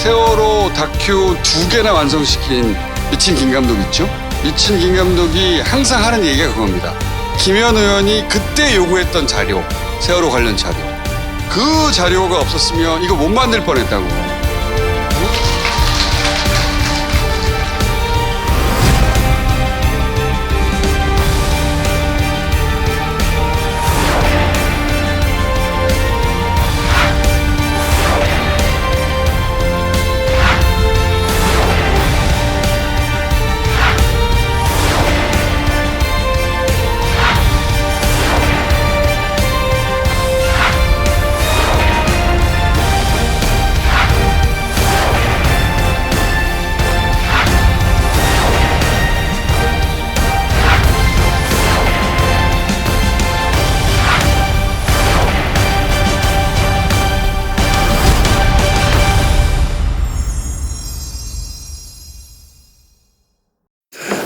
세월호 다큐 2개나 완성시킨 미친 김 감독 있죠? 미친 김 감독이 항상 하는 얘기가 그겁니다. 김현 의원이 그때 요구했던 자료, 세월호 관련 자료. 그 자료가 없었으면 이거 못 만들 뻔했다고.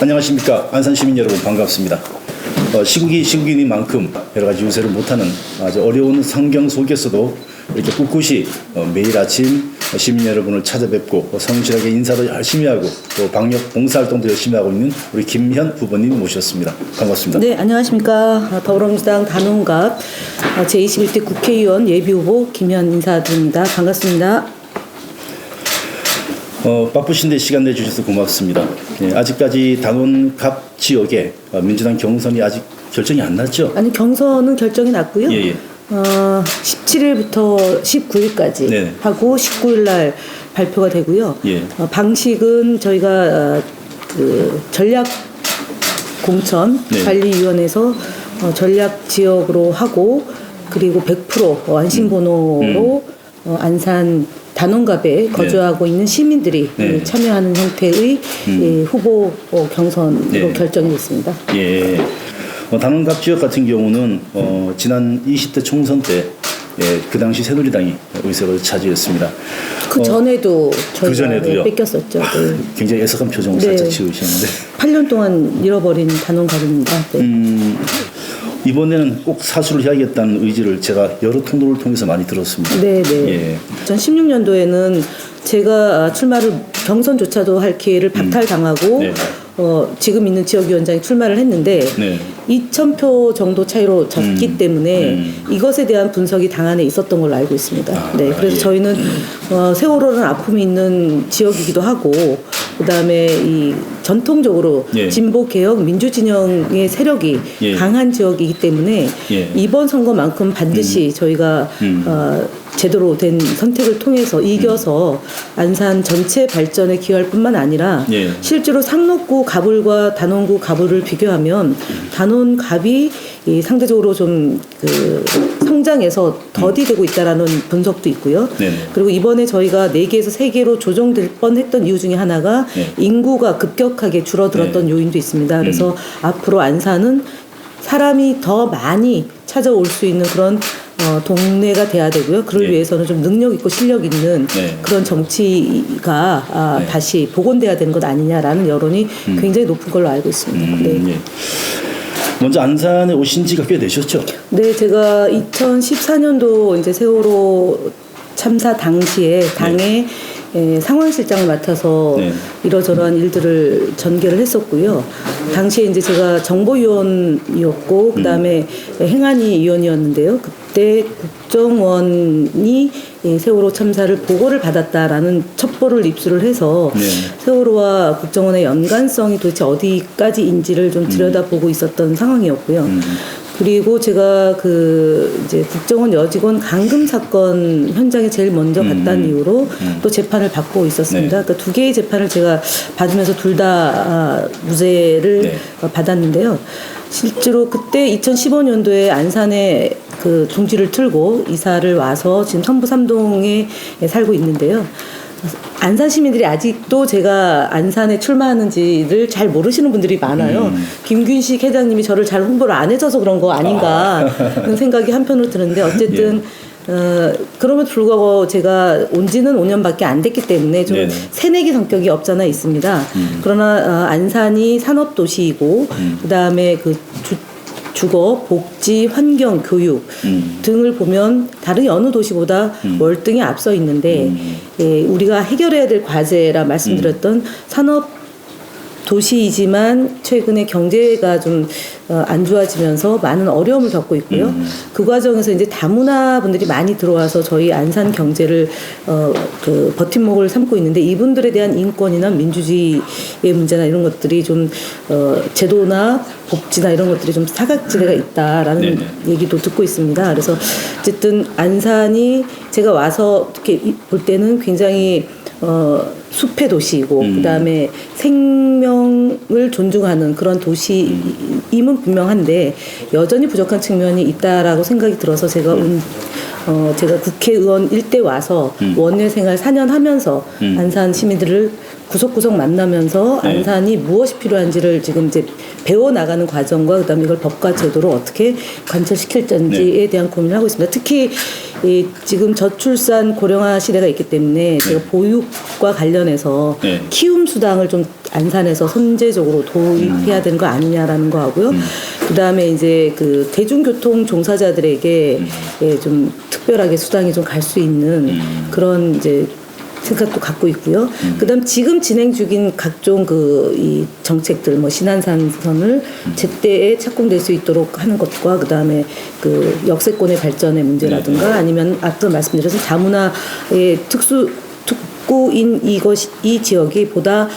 안녕하십니까. 안산 시민 여러분, 반갑습니다. 시국이 시국이니만큼 여러 가지 유세를 못하는 아주 어려운 환경 속에서도 이렇게 꿋꿋이 매일 아침 시민 여러분을 찾아뵙고 성실하게 인사도 열심히 하고 또 방역 봉사활동도 열심히 하고 있는 우리 김현 후보님 모셨습니다. 반갑습니다. 네, 안녕하십니까. 더불어민주당 단원갑 제21대 국회의원 예비후보 김현 인사드립니다. 반갑습니다. 바쁘신데 시간 내주셔서 고맙습니다. 아직까지 단원갑 지역에 민주당 경선이 아직 결정이 안 났죠? 아니, 경선은 결정이 났고요. 17일부터 19일까지 네. 하고 19일 날 발표가 되고요. 방식은 저희가 그 전략 공천 관리위원회에서 전략 지역으로 하고 그리고 100% 안심번호로 안산 단원갑에 거주하고 있는 시민들이 참여하는 형태의 후보 경선으로 결정이 됐습니다. 단원갑 지역 같은 경우는 지난 20대 총선 때 그 당시 새누리당이 의석을 차지했습니다. 그 전에도 저희가 그 전에도요? 뺏겼었죠. 네. 굉장히 애석한 표정을 살짝 지으시는데 8년 동안 잃어버린 단원갑입니다. 이번에는 꼭 사수를 해야겠다는 의지를 제가 여러 통로를 통해서 많이 들었습니다. 네네. 2016년도에는 제가 출마를 경선조차도 할 기회를 박탈당하고 지금 있는 지역위원장이 출마를 했는데 2,000표 정도 차이로 졌기 때문에 이것에 대한 분석이 당 안에 있었던 걸로 알고 있습니다. 그래서 저희는 세월호는 아픔이 있는 지역이기도 하고 그다음에 이 전통적으로 진보 개혁 민주 진영의 세력이 강한 지역이기 때문에 이번 선거만큼 반드시 저희가 제대로 된 선택을 통해서 이겨서 안산 전체 발전에 기여할 뿐만 아니라 실제로 상록구 가불과 단원구 가불을 비교하면 단원갑이 상대적으로 좀 그 성장해서 더디되고 있다라는 분석도 있고요. 그리고 이번에 저희가 4개에서 3개로 조정될 뻔했던 이유 중에 하나가 인구가 급격하게 줄어들었던 요인도 있습니다. 그래서 앞으로 안산은 사람이 더 많이 찾아올 수 있는 그런 동네가 돼야 되고요. 그를 위해서는 좀 능력 있고 실력 있는 그런 정치가 다시 복원돼야 되는 것 아니냐라는 여론이 굉장히 높은 걸로 알고 있습니다. 먼저 안산에 오신 지가 꽤 되셨죠? 네, 제가 2014년도 이제 세월호 참사 당시에 당의 상황실장을 맡아서 이러저러한 일들을 전개를 했었고요. 당시에 이제 제가 정보위원이었고 그다음에 행안위 위원이었는데요. 그때 국정원이 세월호 참사를 보고를 받았다라는 첩보를 입수를 해서 세월호와 국정원의 연관성이 도대체 어디까지인지를 좀 들여다보고 있었던 상황이었고요. 그리고 제가 그 이제 국정원 여직원 감금 사건 현장에 제일 먼저 갔다는 이유로 또 재판을 받고 있었습니다. 그러니까 2개의 재판을 제가 받으면서 둘 다 무죄를 받았는데요. 실제로 그때 2015년도에 안산에 그 둥지를 틀고 이사를 와서 지금 성부 3동에 살고 있는데요. 안산 시민들이 아직도 제가 안산에 출마하는지를 잘 모르시는 분들이 많아요. 김균식 회장님이 저를 잘 홍보를 안 해줘서 그런 거 아닌가 그런 생각이 한편으로 드는데 어쨌든 그럼에도 불구하고 제가 온 지는 5년밖에 안 됐기 때문에 좀 새내기 성격이 없잖아 있습니다. 그러나 안산이 산업도시이고 그다음에 그 주거, 복지, 환경, 교육 등을 보면 다른 어느 도시보다 월등히 앞서 있는데 우리가 해결해야 될 과제라 말씀드렸던 산업 도시이지만 최근에 경제가 좀 안 좋아지면서 많은 어려움을 겪고 있고요. 그 과정에서 이제 다문화 분들이 많이 들어와서 저희 안산 경제를 그 버팀목을 삼고 있는데 이분들에 대한 인권이나 민주주의의 문제나 이런 것들이 좀 제도나 복지나 이런 것들이 좀 사각지대가 있다라는 네네. 얘기도 듣고 있습니다. 그래서 어쨌든 안산이 제가 와서 이렇게 볼 때는 굉장히 숲의 도시이고 그다음에 생명을 존중하는 그런 도시임은 분명한데 여전히 부족한 측면이 있다라고 생각이 들어서 제가 제가 국회의원일 때 와서 원내 생활 4년 하면서 안산 시민들을 구석구석 만나면서 네. 안산이 무엇이 필요한지를 지금 이제 배워나가는 과정과 그다음에 이걸 법과 제도로 어떻게 관철시킬 건지에 대한 고민을 하고 있습니다. 특히 지금 저출산 고령화 시대가 있기 때문에 제가 보육과 관련해서 키움 수당을 좀 안산에서 선제적으로 도입해야 되는 거 아니냐라는 거 하고요. 그다음에 이제 그 대중교통 종사자들에게 좀 특별하게 수당이 좀 갈 수 있는 그런 이제 생각도 갖고 있고요. 그다음 지금 진행 중인 각종 이 정책들, 뭐 신안산선을 제때에 착공될 수 있도록 하는 것과 그다음에 그 역세권의 발전의 문제라든가 아니면 앞서 말씀드렸던 다문화의 특구인 이 지역이 보다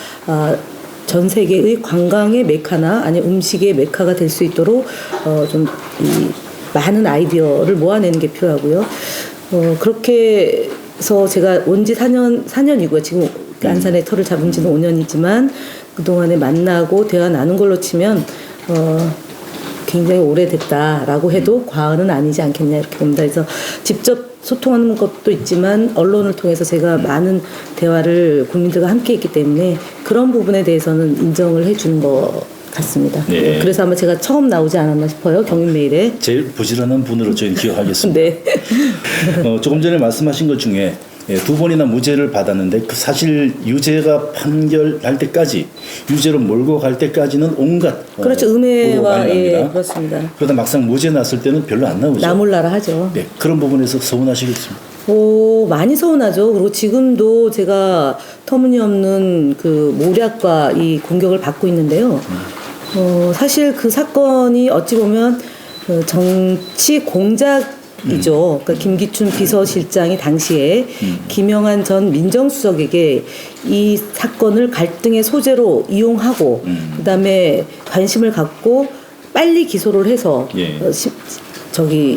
전 세계의 관광의 메카나 아니면 음식의 메카가 될 수 있도록 좀 이 많은 아이디어를 모아내는 게 필요하고요. 그렇게 해서 제가 온 지 4년이고요. 지금 안산에 터를 잡은 지는 5년이지만 그동안에 만나고 대화 나눈 걸로 치면 굉장히 오래됐다라고 해도 과언은 아니지 않겠냐 이렇게 봅니다. 그래서 직접 소통하는 것도 있지만 언론을 통해서 제가 많은 대화를 국민들과 함께 했기 때문에 그런 부분에 대해서는 인정을 해주는 것 같습니다. 네. 그래서 아마 제가 처음 나오지 않았나 싶어요. 경인메일에. 제일 부지런한 분으로 저희는 기억하겠습니다. 네. 조금 전에 말씀하신 것 중에 2번이나 무죄를 받았는데 그 사실 유죄가 판결할 때까지 유죄로 몰고 갈 때까지는 온갖 그렇죠. 보도가 음해와 많이 예, 납니다. 그렇습니다. 그러다 막상 무죄 났을 때는 별로 안 나오죠. 나몰라라 하죠. 네, 그런 부분에서 서운하시겠습니다. 많이 서운하죠. 그리고 지금도 제가 터무니없는 그 모략과 이 공격을 받고 있는데요. 사실 그 사건이 어찌 보면 정치 공작이죠. 그러니까 김기춘 비서실장이 당시에 김영한 전 민정수석에게 이 사건을 갈등의 소재로 이용하고 그다음에 관심을 갖고 빨리 기소를 해서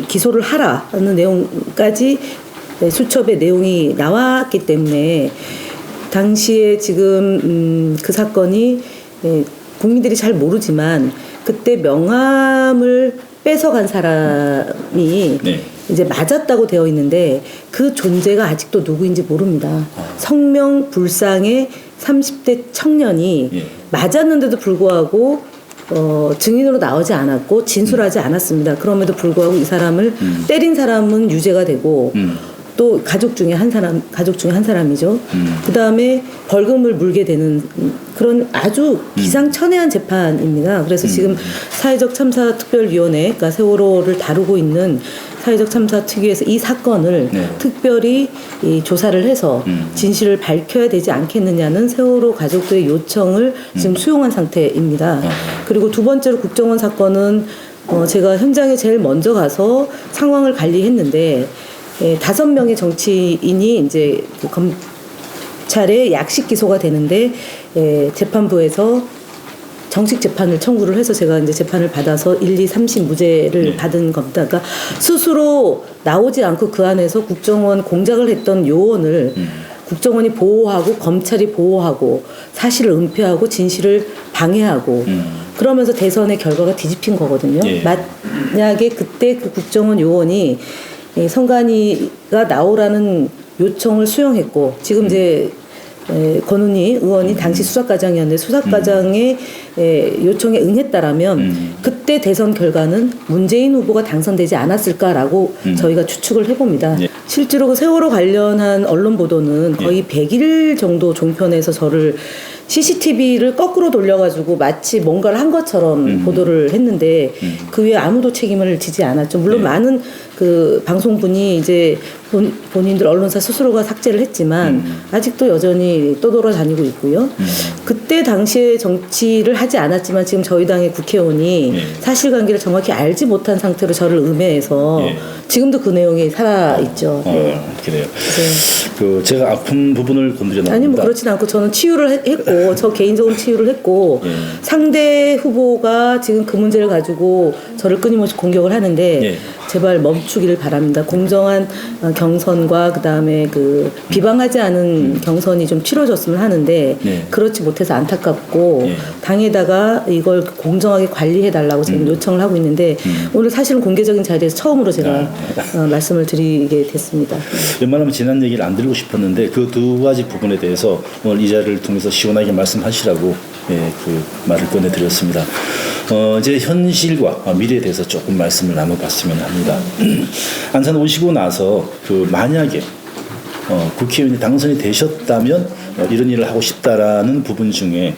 기소를 하라는 내용까지 수첩의 내용이 나왔기 때문에 당시에 지금 그 사건이 국민들이 잘 모르지만 그때 명함을 뺏어간 사람이 이제 맞았다고 되어 있는데 그 존재가 아직도 누구인지 모릅니다. 성명불상의 30대 청년이 맞았는데도 불구하고 증인으로 나오지 않았고 진술하지 않았습니다. 그럼에도 불구하고 이 사람을 때린 사람은 유죄가 되고 또 가족 중에 한 사람이죠. 그 다음에 벌금을 물게 되는 그런 아주 기상천외한 재판입니다. 그래서 지금 사회적 참사 특별위원회, 그러니까 세월호를 다루고 있는 사회적 참사 특위에서 이 사건을 특별히 조사를 해서 진실을 밝혀야 되지 않겠느냐는 세월호 가족들의 요청을 지금 수용한 상태입니다. 그리고 두 번째로 국정원 사건은 제가 현장에 제일 먼저 가서 상황을 관리했는데 5명의 정치인이 이제 검찰에 약식 기소가 되는데 재판부에서 정식 재판을 청구를 해서 제가 이제 재판을 받아서 1, 2, 3심 무죄를 받은 겁니다. 그러니까 스스로 나오지 않고 그 안에서 국정원 공작을 했던 요원을 국정원이 보호하고 검찰이 보호하고 사실을 은폐하고 진실을 방해하고 그러면서 대선의 결과가 뒤집힌 거거든요. 만약에 그때 그 국정원 요원이 선관위가 나오라는 요청을 수용했고 지금 이제 권은희 의원이 당시 수사과장이었는데 수사과장의 요청에 응했다라면 그때 대선 결과는 문재인 후보가 당선되지 않았을까라고 저희가 추측을 해봅니다. 실제로 그 세월호 관련한 언론 보도는 거의 100일 정도 종편에서 저를 CCTV를 거꾸로 돌려가지고 마치 뭔가를 한 것처럼 보도를 했는데 그 위에 아무도 책임을 지지 않았죠. 물론 많은 그 방송분이 이제 본인들 언론사 스스로가 삭제를 했지만 아직도 여전히 떠돌아다니고 있고요. 그때 당시에 정치를 하지 않았지만 지금 저희 당의 국회의원이 사실관계를 정확히 알지 못한 상태로 저를 음해해서 지금도 그 내용이 살아있죠. 그래요. 그 제가 아픈 부분을 건드려 나옵니다. 아니 뭐 그렇진 않고 저는 치유를 했고 저 개인적으로 치유를 했고 상대 후보가 지금 그 문제를 가지고 저를 끊임없이 공격을 하는데 제발 멈추기를 바랍니다. 공정한 경선과 그다음에 그 비방하지 않은 경선이 좀 치러졌으면 하는데 그렇지 못해서 안타깝고 당에다가 이걸 공정하게 관리해달라고 지금 요청을 하고 있는데 오늘 사실은 공개적인 자리에서 처음으로 제가 말씀을 드리게 됐습니다. 웬만하면 지난 얘기를 안 드리고 싶었는데 그 두 가지 부분에 대해서 오늘 이 자리를 통해서 시원하게 말씀하시라고 그 말을 꺼내드렸습니다. 이제 현실과 미래에 대해서 조금 말씀을 나눠봤으면 합니다. 안산 오시고 나서 그 만약에 국회의원이 당선이 되셨다면 이런 일을 하고 싶다라는 부분 중에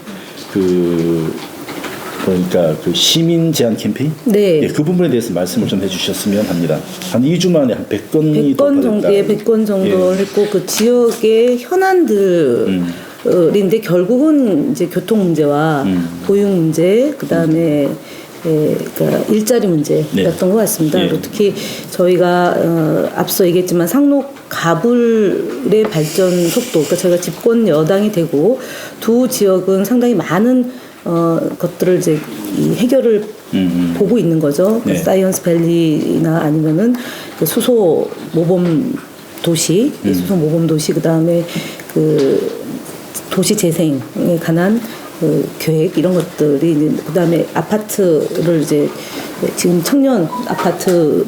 그러니까 그 시민 제안 캠페인? 네. 그 부분에 대해서 말씀을 좀 해주셨으면 합니다. 한 2주 만에 한 100건이 100건 정도, 100건 정도 했고 그 지역의 현안들인데 결국은 이제 교통 문제와 보육 문제, 그다음에 그러니까 일자리 문제였던 것 같습니다. 그리고 특히 저희가 앞서 얘기했지만 상록 가불의 발전 속도, 그러니까 저희가 집권 여당이 되고 두 지역은 상당히 많은 것들을 이제 이 해결을 보고 있는 거죠. 사이언스 밸리나 아니면은 그 수소 모범 도시, 수소 모범 도시, 그다음에 그 도시 재생에 관한 그 계획 이런 것들이 이제 그다음에 아파트를 이제 지금 청년 아파트를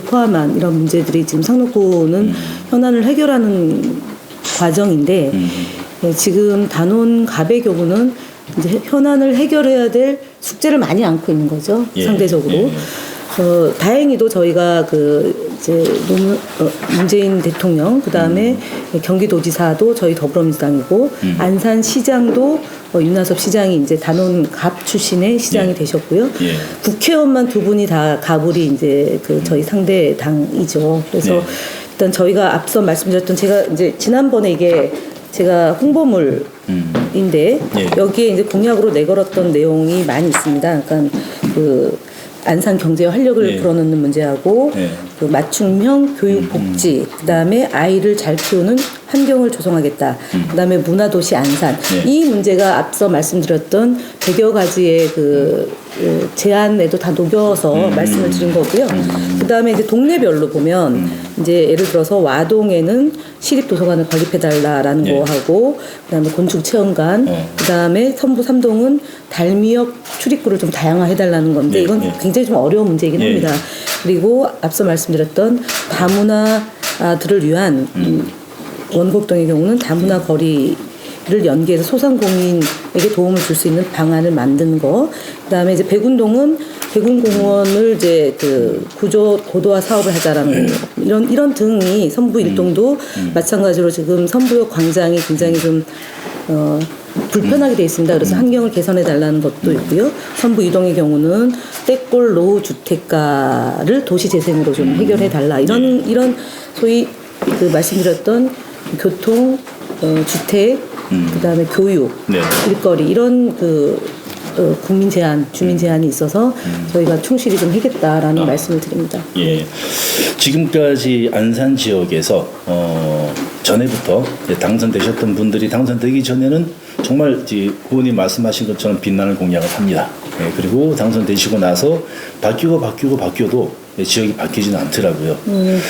포함한 이런 문제들이 지금 상록구는 현안을 해결하는 과정인데 지금 단원 갑의 경우는 이제 현안을 해결해야 될 숙제를 많이 안고 있는 거죠. 상대적으로. 다행히도 저희가 이제 문재인 대통령, 그 다음에 경기도지사도 저희 더불어민주당이고, 안산시장도 윤하섭 시장이 이제 단원 갑 출신의 시장이 되셨고요. 국회의원만 두 분이 다 갑을이 이제 저희 상대 당이죠. 그래서 일단 저희가 앞서 말씀드렸던 제가 이제 지난번에 이게 제가 홍보물인데 여기에 이제 공약으로 내걸었던 내용이 많이 있습니다. 그러니까 안산 경제의 활력을 불어넣는 문제하고 그 맞춤형 교육 복지, 그다음에 아이를 잘 키우는 환경을 조성하겠다. 그다음에 문화도시 안산. 이 문제가 앞서 말씀드렸던 100여 가지의 제안에도 다 녹여서 말씀을 드린 거고요. 그다음에 이제 동네별로 보면 이제 예를 들어서 와동에는 시립도서관을 건립해달라라는 거 하고, 그다음에 곤충체험관, 그다음에 선부 3동은 달미역 출입구를 좀 다양화해달라는 건데 이건 굉장히 좀 어려운 문제이긴 합니다. 그리고 앞서 말씀드렸던 다문화들을 위한 원곡동의 경우는 다문화 거리를 연계해서 소상공인에게 도움을 줄 수 있는 방안을 만드는 거. 그다음에 이제 백운동은 백운공원을 이제 구조 고도화 사업을 하자라는 거. 이런 등이 선부 일동도 마찬가지로 지금 선부역 광장이 굉장히 좀 불편하게 돼 있습니다. 그래서 환경을 개선해 달라는 것도 있고요. 선부 이동의 경우는 떼골 노후 주택가를 도시 재생으로 좀 해결해 달라. 이런 소위 말씀드렸던 교통, 주택, 그다음에 교육, 일거리 이런 국민 제안, 주민 제안이 있어서 저희가 충실히 좀 하겠다라는 말씀을 드립니다. 지금까지 안산 지역에서 전에부터 당선되셨던 분들이 당선되기 전에는 정말 후보님 말씀하신 것처럼 빛나는 공약을 합니다. 그리고 당선되시고 나서 바뀌어도 지역이 바뀌지는 않더라고요.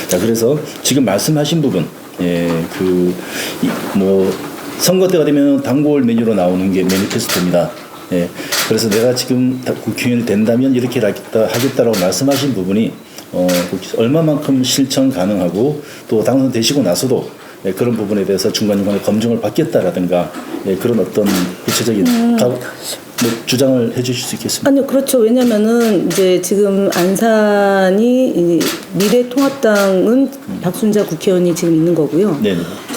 자, 그래서 지금 말씀하신 부분, 선거 때가 되면 단골 메뉴로 나오는 게 매니페스토입니다. 그래서 내가 지금 국회의원이 된다면 이렇게 하겠다라고 말씀하신 부분이 얼마만큼 실천 가능하고 또 당선되시고 나서도 그런 부분에 대해서 중간중간에 검증을 받겠다라든가 그런 어떤 구체적인 주장을 해주실 수 있겠습니까? 아니요, 그렇죠. 왜냐면은 이제 지금 안산이 미래통합당은 박순자 국회의원이 지금 있는 거고요.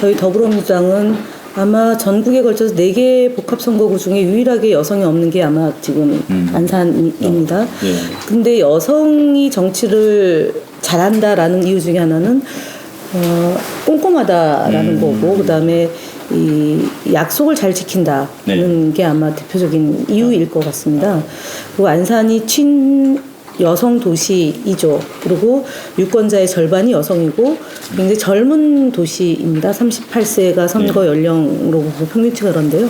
저희 더불어민주당은 아마 전국에 걸쳐서 4개 복합선거구 중에 유일하게 여성이 없는 게 아마 지금 안산입니다. 예. 근데 여성이 정치를 잘한다라는 이유 중에 하나는 꼼꼼하다라는 거고, 그다음에 이 약속을 잘 지킨다는 게 아마 대표적인 이유일 것 같습니다. 그리고 안산이 여성 도시이죠. 그리고 유권자의 절반이 여성이고 굉장히 젊은 도시입니다. 38세가 선거 연령으로 보고 평균치가 그런데요.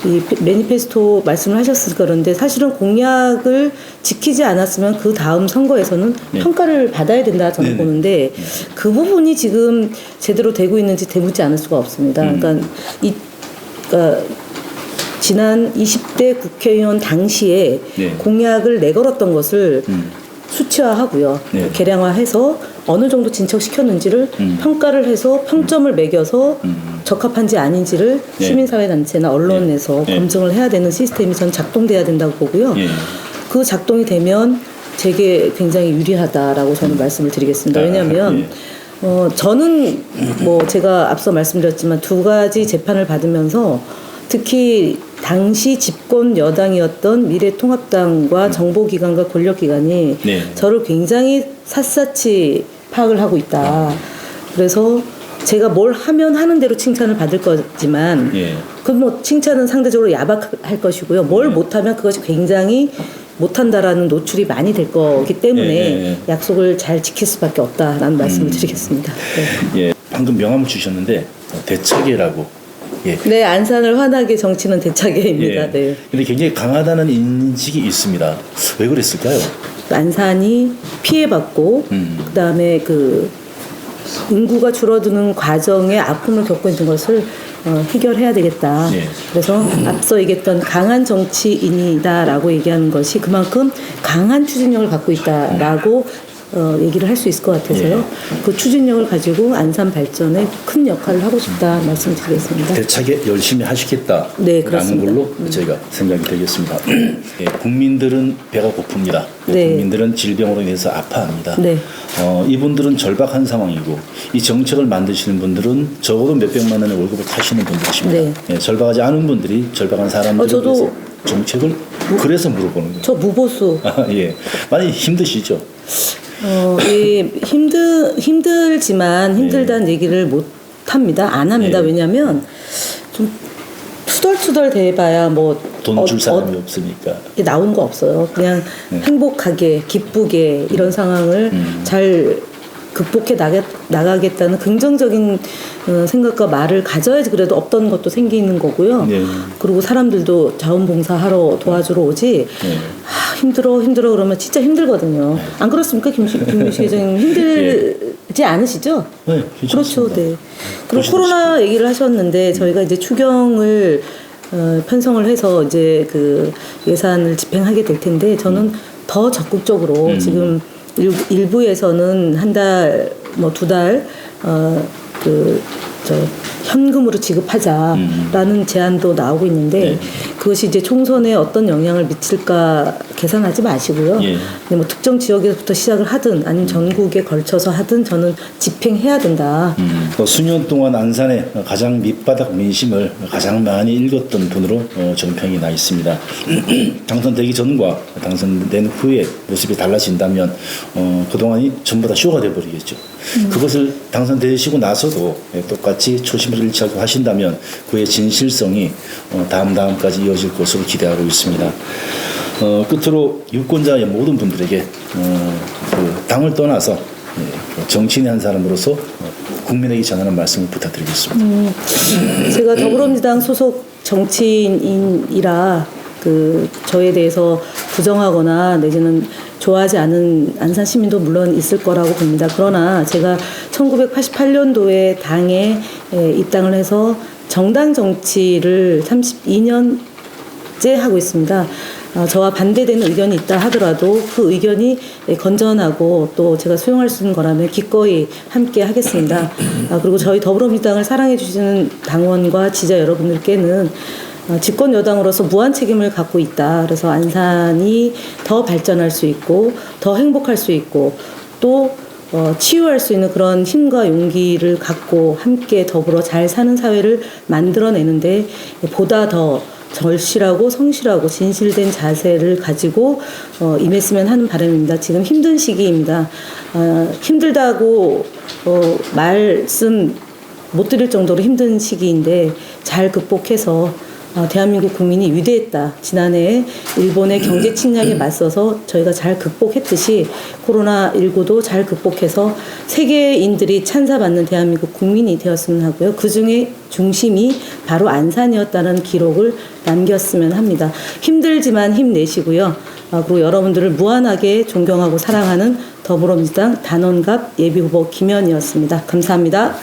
이 매니페스토 말씀을 하셨을 그런데 사실은 공약을 지키지 않았으면 그 다음 선거에서는 평가를 받아야 된다 저는 보는데 그 부분이 지금 제대로 되고 있는지 되묻지 않을 수가 없습니다. 그러니까 지난 20대 국회의원 당시에 공약을 내걸었던 것을 수치화하고요. 계량화해서 어느 정도 진척시켰는지를 평가를 해서 평점을 매겨서 적합한지 아닌지를 시민사회단체나 언론에서 검증을 해야 되는 시스템이 전 작동돼야 된다고 보고요. 그 작동이 되면 제게 굉장히 유리하다라고 저는 말씀을 드리겠습니다. 왜냐하면 저는 뭐 제가 앞서 말씀드렸지만 2가지 재판을 받으면서 특히 당시 집권 여당이었던 미래통합당과 정보기관과 권력기관이 저를 굉장히 샅샅이 파악을 하고 있다. 그래서 제가 뭘 하면 하는 대로 칭찬을 받을 거지만 그 뭐 칭찬은 상대적으로 야박할 것이고요. 뭘 못하면 그것이 굉장히 못한다라는 노출이 많이 될 거기 때문에 약속을 잘 지킬 수밖에 없다라는 말씀을 드리겠습니다. 예, 방금 명함을 주셨는데 대차게라고. 네, 안산을 환하게 정치는 대차게입니다. 네. 근데 굉장히 강하다는 인식이 있습니다. 왜 그랬을까요? 안산이 피해받고 그다음에 그 인구가 줄어드는 과정에 아픔을 겪고 있는 것을 해결해야 되겠다. 그래서 앞서 얘기했던 강한 정치인이다라고 얘기하는 것이 그만큼 강한 추진력을 갖고 있다라고 얘기를 할 수 있을 것 같아서요. 그 추진력을 가지고 안산 발전에 큰 역할을 하고 싶다 말씀드리겠습니다. 대차게 열심히 하시겠다라는 그렇습니다. 걸로 저희가 생각이 되겠습니다. 국민들은 배가 고픕니다. 국민들은 질병으로 인해서 아파합니다. 이분들은 절박한 상황이고 이 정책을 만드시는 분들은 적어도 몇백만 원의 월급을 타시는 분들이십니다. 절박하지 않은 분들이 절박한 사람들에 대해서 정책을 그래서 물어보는 거예요. 저 무보수. 많이 힘드시죠? 힘들지만 힘들다는 얘기를 못 합니다. 안 합니다. 왜냐하면 좀 투덜투덜 대봐야 뭐 돈 줄 사람이 없으니까 나온 거 없어요. 그냥 행복하게 기쁘게 이런 상황을 잘 극복해 나가겠다는 긍정적인 생각과 말을 가져야지 그래도 없던 것도 생기는 거고요. 그리고 사람들도 자원봉사하러 도와주러 오지 힘들어 그러면 진짜 힘들거든요. 안 그렇습니까? 김민식 회장님 힘들지 않으시죠? 네, 그렇죠. 네. 그리고 코로나 얘기를 하셨는데 저희가 이제 추경을 편성을 해서 이제 그 예산을 집행하게 될 텐데 저는 더 적극적으로 지금 일부에서는 한 달, 뭐 2달, 현금으로 지급하자라는 제안도 나오고 있는데 그것이 이제 총선에 어떤 영향을 미칠까 계산하지 마시고요. 근데 뭐 특정 지역에서부터 시작을 하든 아니면 전국에 걸쳐서 하든 저는 집행해야 된다. 수년 동안 안산의 가장 밑바닥 민심을 가장 많이 읽었던 분으로 정평이 나 있습니다. 당선되기 전과 당선된 후에 모습이 달라진다면 그동안이 전부 다 쇼가 돼버리겠죠. 그것을 당선되시고 나서도 똑같이 초심을 잃지 않고 하신다면 그의 진실성이 다음까지 이어질 것으로 기대하고 있습니다. 끝으로 유권자의 모든 분들에게 그 당을 떠나서 정치인의 한 사람으로서 국민에게 전하는 말씀을 부탁드리겠습니다. 제가 더불어민주당 소속 정치인이라 그 저에 대해서 부정하거나 내지는 좋아하지 않은 안산 시민도 물론 있을 거라고 봅니다. 그러나 제가 1988년도에 당에 입당을 해서 정당 정치를 32년째 하고 있습니다. 저와 반대되는 의견이 있다 하더라도 그 의견이 건전하고 또 제가 수용할 수 있는 거라면 기꺼이 함께 하겠습니다. 그리고 저희 더불어민주당을 사랑해 주시는 당원과 지지자 여러분들께는 집권 여당으로서 무한 책임을 갖고 있다. 그래서 안산이 더 발전할 수 있고 더 행복할 수 있고 또 치유할 수 있는 그런 힘과 용기를 갖고 함께 더불어 잘 사는 사회를 만들어내는데 보다 더 절실하고 성실하고 진실된 자세를 가지고 임했으면 하는 바람입니다. 지금 힘든 시기입니다. 힘들다고 말씀 못 드릴 정도로 힘든 시기인데 잘 극복해서 대한민국 국민이 위대했다. 지난해 일본의 경제 침략에 맞서서 저희가 잘 극복했듯이 코로나19도 잘 극복해서 세계인들이 찬사받는 대한민국 국민이 되었으면 하고요. 그중에 중심이 바로 안산이었다는 기록을 남겼으면 합니다. 힘들지만 힘내시고요. 그리고 여러분들을 무한하게 존경하고 사랑하는 더불어민주당 단원갑 예비후보 김현이었습니다. 감사합니다.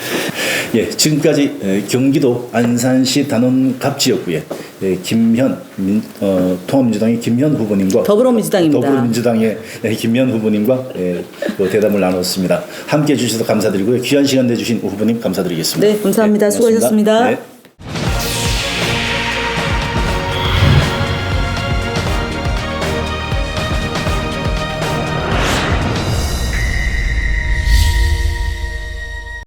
예, 지금까지 경기도 안산시 단원갑지역구의 김현 통합민주당의 김현 후보님과 더불어민주당입니다. 더불어민주당의 김현 후보님과 대담을 나눴습니다. 함께해 주셔서 감사드리고요. 귀한 시간 내주신 후보님 감사드리겠습니다. 네, 감사합니다. 고맙습니다. 수고하셨습니다. 네.